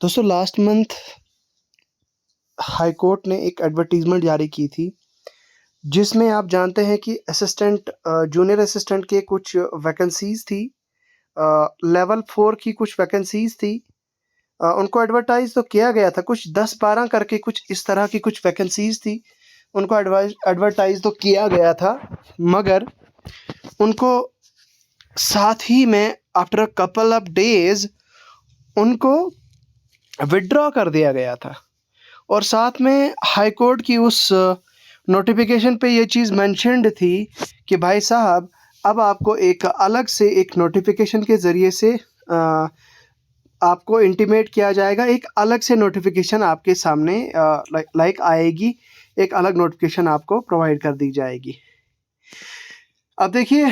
दोस्तों last month high court ने एक एडवर्टीजमेंट जारी की थी जिसमें आप जानते हैं कि असिस्टेंट जूनियर असिस्टेंट के कुछ वैकेंसीज थी, लेवल 4 की कुछ वैकेंसीज थी। उनको एडवर्टाइज तो किया गया था, कुछ 10-12 करके कुछ इस तरह की कुछ वैकेंसीज थी। उनको एडवर्टाइज तो किया गया था, मगर उनको साथ ही में after a couple of days उनको विड्रॉ कर दिया गया था। और साथ में हाई कोर्ट की उस नोटिफिकेशन पे ये चीज़ मेंशन्ड थी कि भाई साहब अब आपको एक अलग से एक नोटिफिकेशन के ज़रिए से आपको इंटीमेट किया जाएगा, एक अलग से नोटिफिकेशन आपके सामने लाइक आएगी, एक अलग नोटिफिकेशन आपको प्रोवाइड कर दी जाएगी। अब देखिए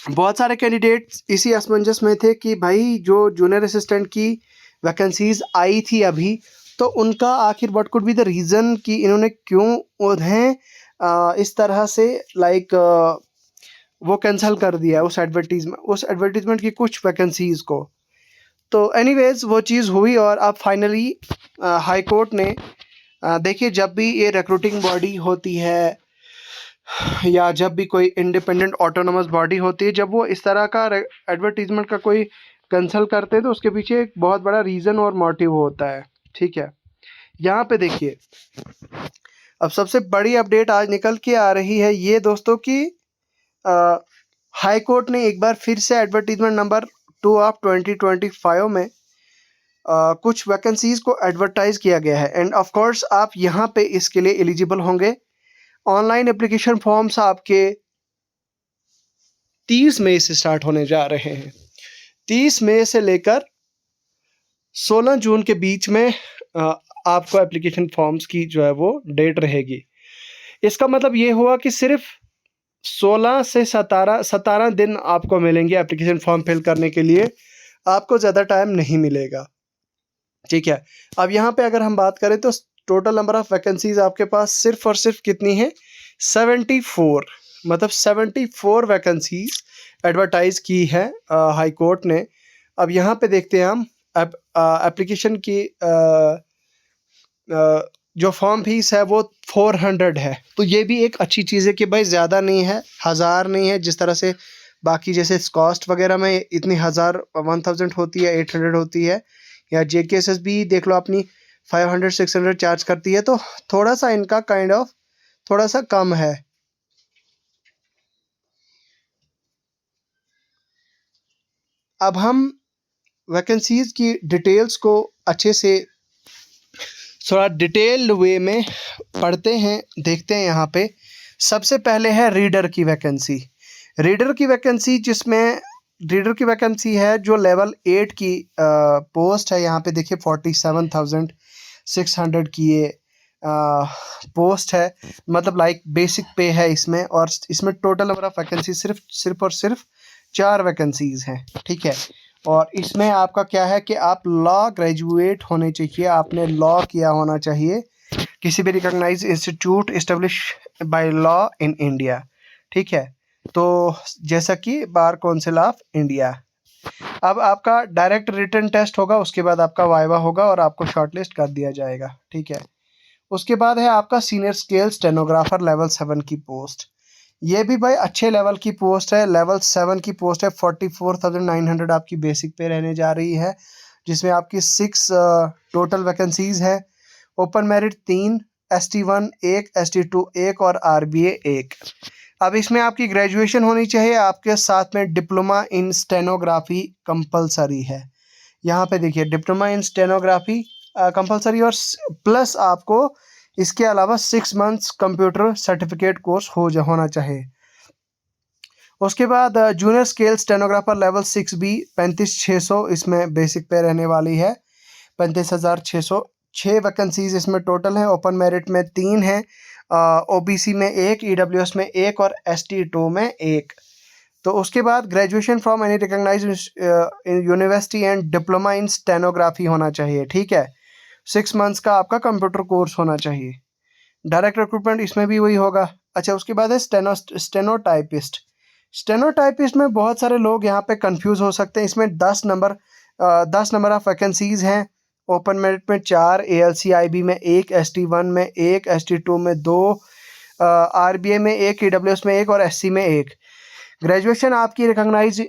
बहुत सारे कैंडिडेट्स इसी असमंजस में थे कि भाई जो जूनियर असिस्टेंट की वैकेंसीज आई थी अभी, तो उनका आखिर what could be the reason कि इन्होंने क्यों उन्हें इस तरह से लाइक वो कैंसिल कर दिया उस एडवर्टीजमेंट की कुछ वैकेंसीज को। तो एनीवेज वो चीज़ हुई और अब फाइनली हाई कोर्ट ने देखिए जब भी ये रिक्रूटिंग बॉडी होती है या जब भी कोई इंडिपेंडेंट ऑटोनोमस बॉडी होती है, जब वो इस तरह का एडवर्टीजमेंट का कोई कैंसिल करते हैं तो उसके पीछे एक बहुत बड़ा रीज़न और मोटिव होता है। ठीक है, यहाँ पे देखिए अब सबसे बड़ी अपडेट आज निकल के आ रही है ये दोस्तों कि हाई कोर्ट ने एक बार फिर से एडवर्टीजमेंट नंबर 2 ऑफ 2025 में कुछ वैकेंसीज को एडवर्टाइज किया गया है। एंड ऑफ कोर्स आप यहाँ पे इसके लिए एलिजिबल होंगे। ऑनलाइन एप्लीकेशन फॉर्म्स आपके 30 मई से स्टार्ट होने जा रहे हैं। 30 मई से लेकर 16 जून के बीच में आपको एप्लीकेशन फॉर्म्स की जो है वो डेट रहेगी। इसका मतलब ये हुआ कि सिर्फ 16 से 17 दिन आपको मिलेंगे एप्लीकेशन फॉर्म फिल करने के लिए, आपको ज़्यादा टाइम नहीं मिलेगा। ठीक है, अब यहाँ पे अगर हम बात करें तो टोटल नंबर ऑफ वैकेंसीज आपके पास सिर्फ और सिर्फ कितनी है, 74। मतलब 74 वैकेंसीज एडवर्टाइज की है हाई कोर्ट ने। अब यहाँ पे देखते हैं हम एप्लीकेशन की जो फॉर्म फीस है वो 400 है। तो ये भी एक अच्छी चीज़ है कि भाई ज़्यादा नहीं है, 1000 नहीं है जिस तरह से बाकी जैसे कॉस्ट वगैरह में इतनी 1000 होती है, 800 होती है, या JKSS भी देख लो अपनी 500-600 चार्ज करती है। तो थोड़ा सा इनका काइंड ऑफ थोड़ा सा कम है। अब हम वैकेंसीज की डिटेल्स को अच्छे से थोड़ा डिटेल्ड वे में पढ़ते हैं, देखते हैं। यहाँ पे सबसे पहले है रीडर की वैकेंसी। रीडर की वैकेंसी जिसमें रीडर की वैकेंसी है जो लेवल 8 की पोस्ट है। यहाँ पे देखिए 47,600 की ये पोस्ट है, मतलब लाइक बेसिक पे है इसमें। और इसमें टोटल नंबर ऑफ वैकेंसी सिर्फ और सिर्फ 4 वैकेंसीज हैं। ठीक है, और इसमें आपका क्या है कि आप लॉ ग्रेजुएट होने चाहिए, आपने लॉ किया होना चाहिए किसी भी recognise institute establish by law in India. ठीक है, तो जैसा कि बार काउंसिल ऑफ इंडिया। अब आपका डायरेक्ट रिटन टेस्ट होगा, उसके बाद आपका वाइवा होगा और आपको शॉर्टलिस्ट कर दिया जाएगा। ठीक है, उसके बाद है आपका सीनियर स्केल स्टेनोग्राफर लेवल 7 की पोस्ट। ये भी भाई अच्छे लेवल की पोस्ट है, लेवल 7 की पोस्ट है। 44,900 आपकी बेसिक पे रहने जा रही है, जिसमें आपकी 6 टोटल वैकेंसीज है। ओपन मेरिट 3, ST1 1, ST2 1 और RBA 1। अब इसमें आपकी ग्रेजुएशन होनी चाहिए, आपके साथ में डिप्लोमा इन स्टेनोग्राफी कंपलसरी है। यहाँ पे देखिए डिप्लोमा इन स्टेनोग्राफी कंपलसरी, और प्लस आपको इसके अलावा 6 मंथ्स कंप्यूटर सर्टिफिकेट कोर्स होना चाहिए। उसके बाद junior scale stenographer level 6B 35,600 इसमें बेसिक पे रहने वाली है। 35,600। 6 वैकेंसीज इसमें टोटल है। ओपन मेरिट में 3 है, OBC में 1, EWS में 1 और ST2 में 1। तो उसके बाद graduation from any recognise university and diploma in stenography होना चाहिए। ठीक है, 6 मंथ्स का आपका कंप्यूटर कोर्स होना चाहिए। डायरेक्ट रिक्रूटमेंट इसमें भी वही होगा। अच्छा, उसके बाद है स्टेनोटाइपिस्ट। स्टेनोटाइपिस्ट में बहुत सारे लोग यहाँ पे कंफ्यूज हो सकते हैं। इसमें 10 नंबर 10 नंबर ऑफ वैकेंसीज़ हैं। ओपन मेरिट में 4, ALCIB में 1, ST1 में 1, ST2 में 2, RBA में 1, EWS में 1 और SC में 1। ग्रेजुएशन आपकी रिकॉग्नाइज्ड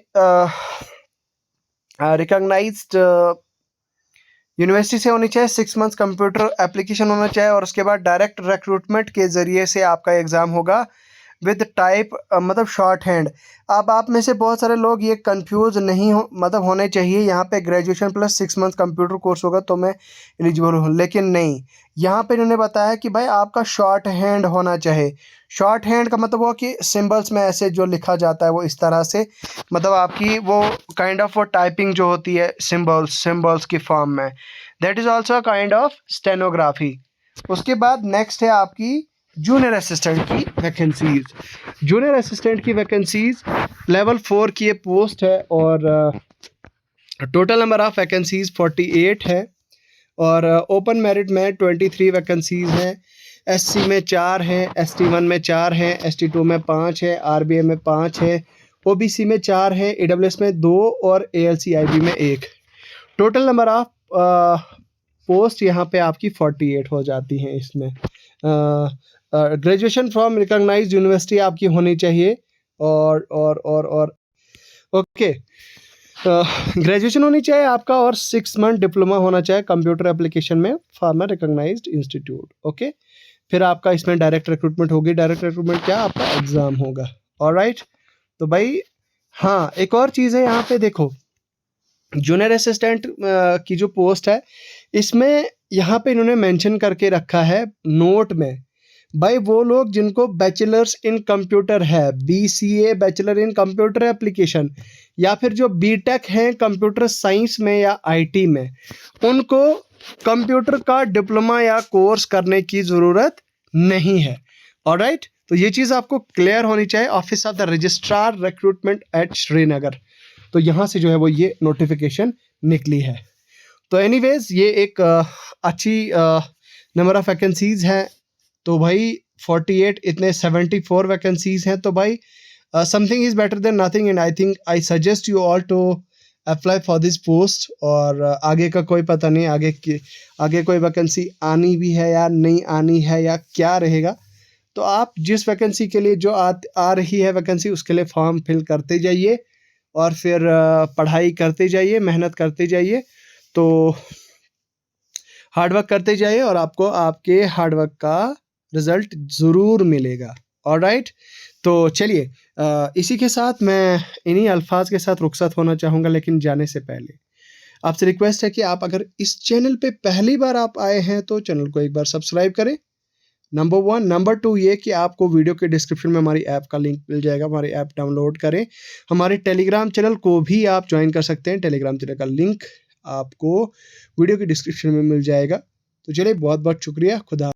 यूनिवर्सिटी से होनी चाहिए। 6 मंथ्स कंप्यूटर एप्लीकेशन होना चाहिए और उसके बाद डायरेक्ट रिक्रूटमेंट के ज़रिए से आपका एग्ज़ाम होगा विद टाइप मतलब शॉर्ट हैंड। अब आप में से बहुत सारे लोग ये कंफ्यूज नहीं हो मतलब होने चाहिए, यहाँ पे graduation plus 6 months computer course होगा तो मैं एलिजिबल हूँ, लेकिन नहीं, यहाँ पे इन्होंने बताया कि भाई आपका शॉर्ट हैंड होना चाहिए। शॉर्ट हैंड का मतलब वो कि सिंबल्स में ऐसे जो लिखा जाता है वो इस तरह से, मतलब आपकी वो काइंड ऑफ वो टाइपिंग जो होती है सिंबल्स की फॉर्म में, that is also kind of stenography. उसके बाद नेक्स्ट है आपकी जूनियर असिस्टेंट की वैकेंसीज। जूनियर असिस्टेंट की वैकेंसीज लेवल 4 की ये पोस्ट है और टोटल नंबर ऑफ वैकेंसीज 48 है और ओपन मेरिट में 23 वैकेंसीज हैं। SC में 4 हैं, ST1 में 4 हैं, ST2 में 5 है, RBA में 5 है, OBC में 4 है, AWS में 2 और ALCIB में 1। टोटल नंबर ऑफ पोस्ट यहाँ पे आपकी 48 हो जाती हैं। इसमें ग्रेजुएशन फ्रॉम रिकॉग्नाइज्ड यूनिवर्सिटी आपकी होनी चाहिए और ओके, ग्रेजुएशन होनी चाहिए आपका और 6 मंथ डिप्लोमा होना चाहिए कंप्यूटर एप्लीकेशन में फ्रॉम रिकॉग्नाइज्ड इंस्टीट्यूट। ओके, फिर आपका इसमें डायरेक्ट रिक्रूटमेंट होगी। डायरेक्ट रिक्रूटमेंट क्या, आपका एग्ज़ाम होगा। ऑलराइट, तो भाई हाँ, एक और चीज़ है यहाँ पे देखो, जूनियर असिस्टेंट की जो पोस्ट है इसमें यहाँ पे इन्होंने मेंशन करके रखा है नोट में, भाई वो लोग जिनको बैचलर्स इन कंप्यूटर है, BCA bachelor in computer application, या फिर जो BTech हैं कंप्यूटर साइंस में या IT में, उनको कंप्यूटर का डिप्लोमा या कोर्स करने की ज़रूरत नहीं है। ऑलराइट, तो ये चीज़ आपको क्लियर होनी चाहिए। Office of the registrar recruitment at Srinagar, तो यहाँ से जो है वो ये नोटिफिकेशन निकली है। तो एनीवेज ये एक अच्छी नंबर ऑफ वैकेंसीज़ हैं। तो भाई 48 इतने 74 वैकेंसीज़ हैं, तो भाई something is better than nothing and I think I suggest you all to apply for this post. और आगे का कोई पता नहीं, आगे कोई वैकेंसी आनी भी है या नहीं आनी है या क्या रहेगा, तो आप जिस वैकेंसी के लिए जो आ रही है वैकेंसी, उसके लिए फॉर्म फिल करते जाइए और फिर पढ़ाई करते जाइए, मेहनत करते जाइए, तो हार्डवर्क करते जाइए और आपको आपके हार्डवर्क का रिज़ल्ट ज़रूर मिलेगा। ऑलराइट, तो चलिए इसी के साथ मैं इन्हीं अल्फाज के साथ रुखसत होना चाहूँगा, लेकिन जाने से पहले आपसे रिक्वेस्ट है कि आप अगर इस चैनल पे पहली बार आप आए हैं तो चैनल को एक बार सब्सक्राइब करें, नंबर 1। नंबर 2 ये कि आपको वीडियो के डिस्क्रिप्शन में हमारी ऐप का लिंक मिल जाएगा, हमारी ऐप डाउनलोड करें। हमारे टेलीग्राम चैनल को भी आप ज्वाइन कर सकते हैं, टेलीग्राम चैनल का लिंक आपको वीडियो के डिस्क्रिप्शन में मिल जाएगा। तो चलिए, बहुत बहुत शुक्रिया, खुदा।